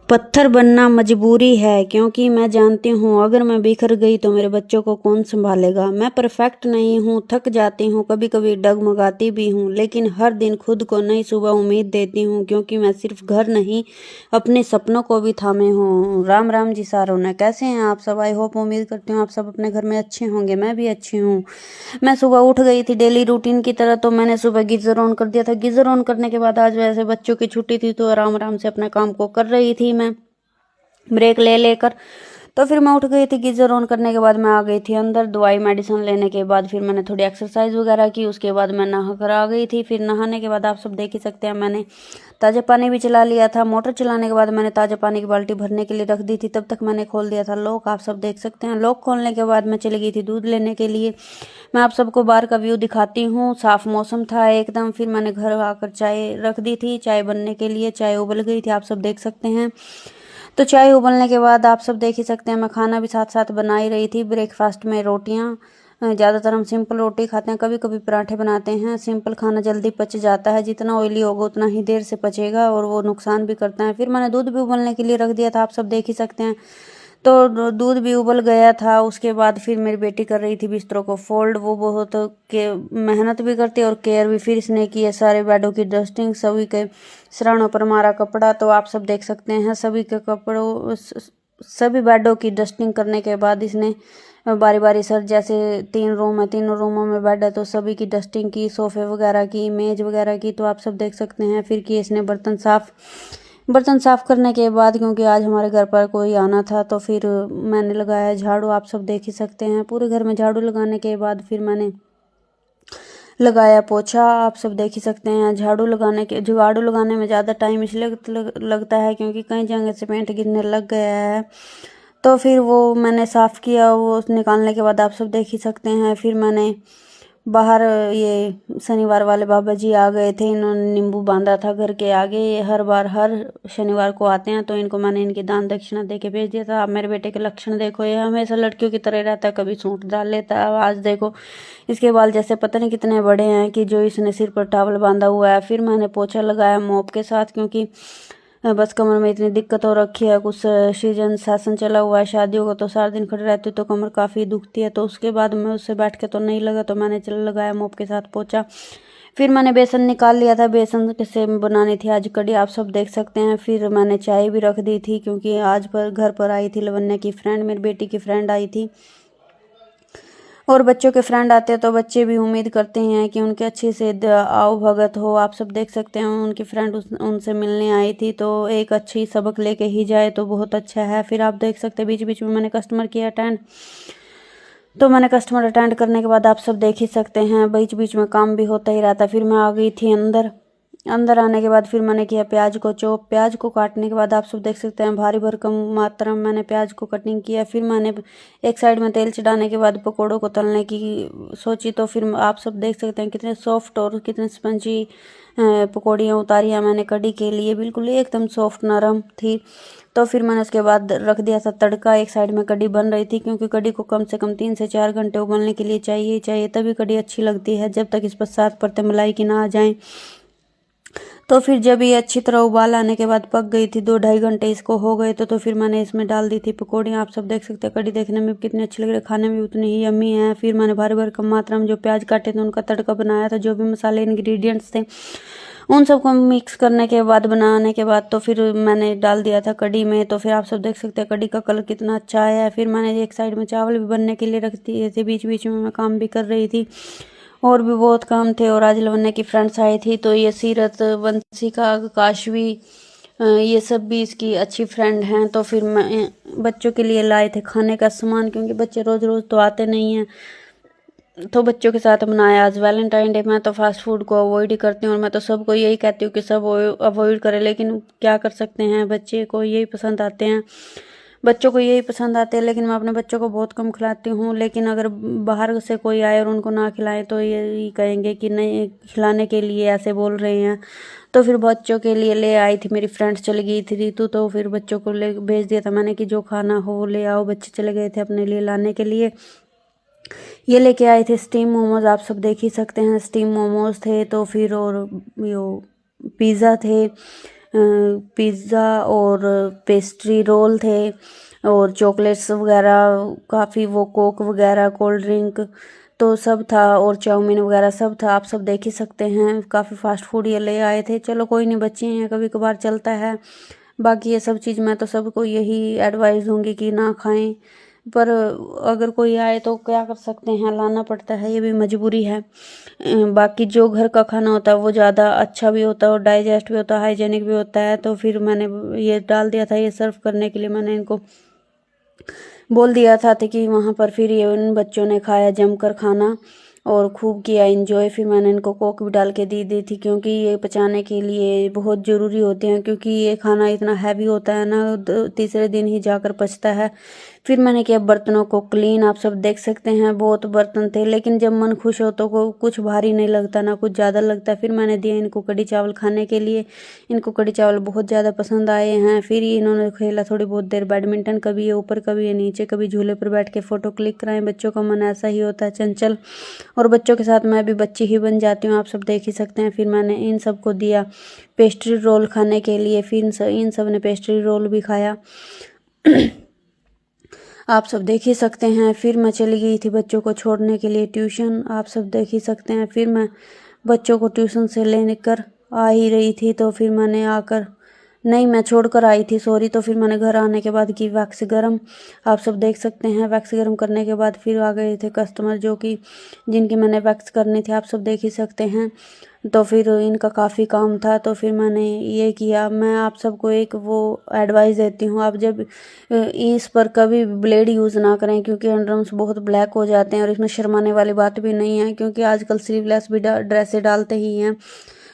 पत्थर बनना मजबूरी है, क्योंकि मैं जानती हूँ अगर मैं बिखर गई तो मेरे बच्चों को कौन संभालेगा। मैं परफेक्ट नहीं हूँ, थक जाती हूँ, कभी कभी डगमगाती भी हूँ, लेकिन हर दिन खुद को नई सुबह उम्मीद देती हूँ, क्योंकि मैं सिर्फ घर नहीं अपने सपनों को भी थामे हूँ। राम राम जी सारों ने, कैसे हैं आप सब? आई होप, उम्मीद करती हूँ आप सब अपने घर में अच्छे होंगे। मैं भी अच्छी हूँ। मैं सुबह उठ गई थी डेली रूटीन की तरह, तो मैंने सुबह गीजर ऑन कर दिया था। गीजर ऑन करने के बाद आज वैसे बच्चों की छुट्टी थी, तो आराम आराम से अपने काम को कर रही थी मैं, ब्रेक ले लेकर। तो फिर मैं उठ गई थी। गीजर ऑन करने के बाद मैं आ गई थी अंदर। दवाई मेडिसिन लेने के बाद फिर मैंने थोड़ी एक्सरसाइज वगैरह की। उसके बाद मैं नहा कर आ गई थी। फिर नहाने के बाद आप सब देख ही सकते हैं, मैंने ताज़ा पानी भी चला लिया था। मोटर चलाने के बाद मैंने ताज़ा पानी की बाल्टी भरने के लिए रख दी थी। तब तक मैंने खोल दिया था लॉक, आप सब देख सकते हैं। लॉक खोलने के बाद मैं चली गई थी दूध लेने के लिए। मैं आप सबको बाहर का व्यू दिखाती हूँ। साफ मौसम था एकदम। फिर मैंने घर आकर चाय रख दी थी, चाय बनने के लिए। चाय उबल गई थी, आप सब देख सकते हैं। तो चाय उबलने के बाद आप सब देख ही सकते हैं, मैं खाना भी साथ साथ बना ही रही थी। ब्रेकफास्ट में रोटियां, ज़्यादातर हम सिंपल रोटी खाते हैं, कभी कभी पराठे बनाते हैं। सिंपल खाना जल्दी पच जाता है, जितना ऑयली होगा उतना ही देर से पचेगा और वो नुकसान भी करता है। फिर मैंने दूध भी उबलने के लिए रख दिया था, आप सब देख ही सकते हैं। तो दूध भी उबल गया था। उसके बाद फिर मेरी बेटी कर रही थी बिस्तरों को फोल्ड। वो बहुत के मेहनत भी करती है और केयर भी। फिर इसने की है सारे बेडों की डस्टिंग, सभी के सिरहानों पर मारा कपड़ा। तो आप सब देख सकते हैं, सभी के कपड़ों सभी बेडों की डस्टिंग करने के बाद इसने बारी बारी सर, जैसे 3 रूम है, तीनों रूमों में बेड है, तो सभी की डस्टिंग की, सोफे वगैरह की, मेज वगैरह की। तो आप सब देख सकते हैं। फिर किए इसने बर्तन साफ करने के बाद, क्योंकि आज हमारे घर पर कोई आना था, तो फिर मैंने लगाया झाड़ू। आप सब देख ही सकते हैं। पूरे घर में झाड़ू लगाने के बाद फिर मैंने लगाया पोछा। आप सब देख ही सकते हैं। झाड़ू लगाने में ज़्यादा टाइम इसलिए लगता है क्योंकि कई जगह से पेंट गिरने लग गया है। तो फिर वो मैंने साफ़ किया। वो निकालने के बाद आप सब देख ही सकते हैं। फिर मैंने बाहर, ये शनिवार वाले बाबा जी आ गए थे, इन्होंने नींबू बांधा था घर के आगे। ये हर शनिवार को आते हैं, तो इनको मैंने इनकी दान दक्षिणा दे के भेज दिया था। अब मेरे बेटे के लक्षण देखो, ये हमेशा लड़कियों की तरह रहता है, कभी सूट डाल लेता है। आज देखो इसके बाल जैसे पता नहीं कितने बड़े हैं कि जो इसने सिर पर टावल बांधा हुआ है। फिर मैंने पोछा लगाया मॉप के साथ, क्योंकि बस कमर में इतनी दिक्कत हो रखी है। कुछ सीजन सेशन चला हुआ है शादियों का, तो सारा दिन खड़े रहती हूँ तो कमर काफ़ी दुखती है। तो उसके बाद मैं उससे बैठ के तो नहीं लगा, तो मैंने चल लगाया मॉप के साथ पोछा। फिर मैंने बेसन निकाल लिया था। बेसन से बनानी थी आज कढ़ी, आप सब देख सकते हैं। फिर मैंने चाय भी रख दी थी, क्योंकि आज पर घर पर आई थी लवन्या की फ्रेंड, मेरी बेटी की फ्रेंड आई थी। और बच्चों के फ्रेंड आते हैं तो बच्चे भी उम्मीद करते हैं कि उनके अच्छे से आओ भगत हो। आप सब देख सकते हैं, उनकी फ्रेंड उनसे मिलने आई थी, तो एक अच्छी सबक लेके ही जाए तो बहुत अच्छा है। फिर आप देख सकते हैं बीच बीच में मैंने कस्टमर किया अटेंड। तो मैंने कस्टमर अटेंड करने के बाद आप सब देख ही सकते हैं, बीच बीच में काम भी होता ही रहता। फिर मैं आ गई थी अंदर आने के बाद फिर मैंने किया प्याज को चॉप। प्याज को काटने के बाद आप सब देख सकते हैं, भारी भरकम मात्रा में मैंने प्याज को कटिंग किया। फिर मैंने एक साइड में तेल चढ़ाने के बाद पकौड़ों को तलने की सोची। तो फिर आप सब देख सकते हैं कितने सॉफ्ट और कितने स्पंजी पकौड़ियाँ उतारी हैं मैंने कढ़ी के लिए, बिल्कुल एकदम सॉफ्ट नरम थी। तो फिर मैंने उसके बाद रख दिया था तड़का। एक साइड में कढ़ी बन रही थी, क्योंकि कढ़ी को कम से कम 3 से 4 घंटे उबलने के लिए चाहिए, तभी कढ़ी अच्छी लगती है, जब तक इस पर 7 परतें मलाई की ना आ जाएं। तो फिर जब ये अच्छी तरह उबाल आने के बाद पक गई थी, 2-2.5 घंटे इसको हो गए, तो फिर मैंने इसमें डाल दी थी पकौड़ियाँ। आप सब देख सकते हैं कढ़ी देखने में कितनी अच्छी लग रही है, खाने में भी उतनी ही यम्मी है। फिर मैंने भारी भारी कम मात्रा में जो प्याज काटे थे उनका तड़का बनाया था, जो भी मसाले इंग्रेडिएंट्स थे उन सबको मिक्स करने के बाद, बनाने के बाद, तो फिर मैंने डाल दिया था कढ़ी में। तो फिर आप सब देख सकते हैं कढ़ी का कलर कितना अच्छा आया है। फिर मैंने एक साइड में चावल भी बनने के लिए रख दिए थे। बीच बीच में मैं काम भी कर रही थी, और भी बहुत काम थे। और आज लवन्या की फ्रेंड्स आई थी, तो ये सीरत, वंशिका, काशवी, ये सब भी इसकी अच्छी फ्रेंड हैं। तो फिर मैं बच्चों के लिए लाए थे खाने का सामान, क्योंकि बच्चे रोज़ रोज़ तो आते नहीं हैं। तो बच्चों के साथ मनाया आज वैलेंटाइन डे। मैं तो फास्ट फूड को अवॉइड ही करती हूँ, और मैं तो सबको यही कहती हूँ कि सब अवॉइड करें, लेकिन क्या कर सकते हैं, बच्चे को यही पसंद आते हैं, बच्चों को यही पसंद आते हैं। लेकिन मैं अपने बच्चों को बहुत कम खिलाती हूँ। लेकिन अगर बाहर से कोई आए और उनको ना खिलाएं तो यही कहेंगे कि नहीं, खिलाने के लिए ऐसे बोल रहे हैं। तो फिर बच्चों के लिए ले आई थी, मेरी फ्रेंड्स चली गई थी रीतू, तो फिर बच्चों को ले भेज दिया था मैंने कि जो खाना हो वो ले आओ। बच्चे चले गए थे अपने लिए लाने के लिए। ये लेके आए थे स्टीम मोमोज, आप सब देख ही सकते हैं, स्टीम मोमोज थे। तो फिर और यो पिज़्ज़ा थे, पिज़्ज़ा और पेस्ट्री रोल थे और चॉकलेट्स वगैरह काफ़ी, वो कोक वगैरह कोल्ड ड्रिंक तो सब था और चाउमीन वगैरह सब था। आप सब देख ही सकते हैं, काफ़ी फास्ट फूड ये ले आए थे। चलो कोई नहीं, बच्चे हैं, कभी कभार चलता है। बाकी ये सब चीज़ मैं तो सबको यही एडवाइस दूंगी कि ना खाएं, पर अगर कोई आए तो क्या कर सकते हैं, लाना पड़ता है, ये भी मजबूरी है। बाकी जो घर का खाना होता है वो ज़्यादा अच्छा भी होता है और डाइजेस्ट भी होता है, हाइजेनिक भी होता है। तो फिर मैंने ये डाल दिया था, ये सर्व करने के लिए मैंने इनको बोल दिया था कि वहाँ पर फिर ये उन बच्चों ने खाया जमकर खाना और खूब किया एंजॉय। फिर मैंने इनको कोक भी डाल के दी थी, क्योंकि ये पचाने के लिए बहुत ज़रूरी होते हैं, क्योंकि ये खाना इतना हैवी होता है ना, तीसरे दिन ही जाकर पचता है। फिर मैंने किया बर्तनों को क्लीन। आप सब देख सकते हैं बहुत बर्तन थे, लेकिन जब मन खुश हो तो कुछ भारी नहीं लगता ना कुछ ज़्यादा लगता। फिर मैंने दिया इनको कढ़ी चावल खाने के लिए। इनको कढ़ी चावल बहुत ज़्यादा पसंद आए हैं। फिर इन्होंने खेला थोड़ी बहुत देर बैडमिंटन, कभी ये ऊपर कभी ये नीचे, कभी झूले पर बैठ के फ़ोटो क्लिक कराएं। बच्चों का मन ऐसा ही होता है, चंचल, और बच्चों के साथ मैं भी बच्ची ही बन जाती हूँ, आप सब देख ही सकते हैं। फिर मैंने इन सबको दिया पेस्ट्री रोल खाने के लिए। फिर इन सब ने पेस्ट्री रोल भी खाया। आप सब देख ही सकते हैं। फिर मैं चली गई थी बच्चों को छोड़ने के लिए ट्यूशन, आप सब देख ही सकते हैं। फिर मैं बच्चों को ट्यूशन से लेकर आ ही रही थी, तो फिर मैंने आकर, नहीं मैं छोड़कर आई थी, सॉरी। तो फिर मैंने घर आने के बाद की वैक्स गरम, आप सब देख सकते हैं। वैक्स गरम करने के बाद फिर आ गए थे कस्टमर, जो कि जिनकी मैंने वैक्स करनी थी, आप सब देख ही सकते हैं। तो फिर इनका काफ़ी काम था, तो फिर मैंने ये किया। मैं आप सबको एक वो एडवाइस देती हूँ, आप जब इस पर कभी ब्लेड यूज़ ना करें, क्योंकि अंडरआर्म्स बहुत ब्लैक हो जाते हैं। और इसमें शर्माने वाली बात भी नहीं है, क्योंकि आजकल स्लीवलेस भी ड्रेसें डालते ही हैं।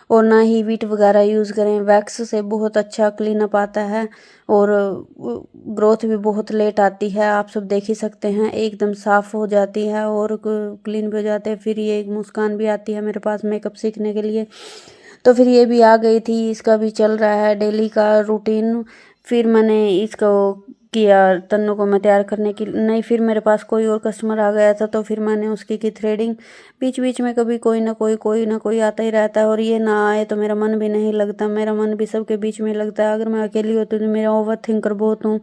और ना ही वीट वगैरह यूज़ करें, वैक्स से बहुत अच्छा क्लीन अप आता है और ग्रोथ भी बहुत लेट आती है। आप सब देख ही सकते हैं, एकदम साफ़ हो जाती है और क्लीन भी हो जाते हैं। फिर ये एक मुस्कान भी आती है मेरे पास मेकअप सीखने के लिए, तो फिर ये भी आ गई थी। इसका भी चल रहा है डेली का रूटीन। फिर मैंने इसको किया, तन्नू को मैं तैयार करने की नहीं, फिर मेरे पास कोई और कस्टमर आ गया था, तो फिर मैंने उसकी की थ्रेडिंग। बीच बीच में कभी कोई ना कोई आता ही रहता है, और ये ना आए तो मेरा मन भी नहीं लगता। मेरा मन भी सबके बीच में लगता है। अगर मैं अकेली होती हूँ तो मेरा ओवर थिंकर बहुत हूँ,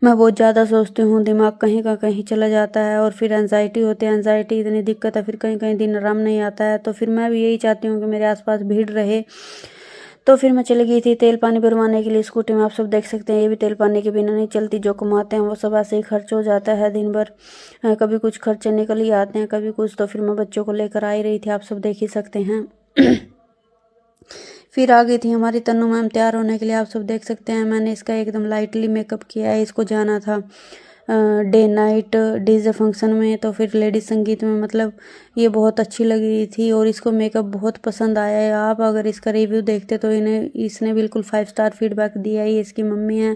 मैं बहुत ज़्यादा सोचती हूँ, दिमाग कहीं का कहीं चला जाता है। और फिर एनजाइटी होती है, एनजाइटी इतनी दिक्कत है, फिर कहीं कहीं दिन आराम नहीं आता है। तो फिर मैं भी यही चाहती हूँ कि मेरे आसपास भीड़ रहे। तो फिर मैं चली गई थी तेल पानी भरवाने के लिए स्कूटी में। आप सब देख सकते हैं, ये भी तेल पानी के बिना नहीं चलती। जो कमाते हैं वो सब ऐसे ही खर्च हो जाता है दिन भर। कभी कुछ खर्चे निकल ही आते हैं, कभी कुछ। तो फिर मैं बच्चों को लेकर आ ही रही थी, आप सब देख ही सकते हैं। फिर आ गई थी हमारी तन्नू मैम तैयार होने के लिए, आप सब देख सकते हैं। मैंने इसका एकदम लाइटली मेकअप किया है। इसको जाना था डे नाइट डीजे फंक्शन में, तो फिर लेडीज संगीत में, मतलब ये बहुत अच्छी लग रही थी और इसको मेकअप बहुत पसंद आया है। आप अगर इसका रिव्यू देखते तो इसने बिल्कुल 5 स्टार फीडबैक दिया है। ये इसकी मम्मी है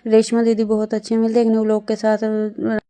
रेशमा दीदी, बहुत अच्छे। मिलते हैं एक न्यू लोग के साथ।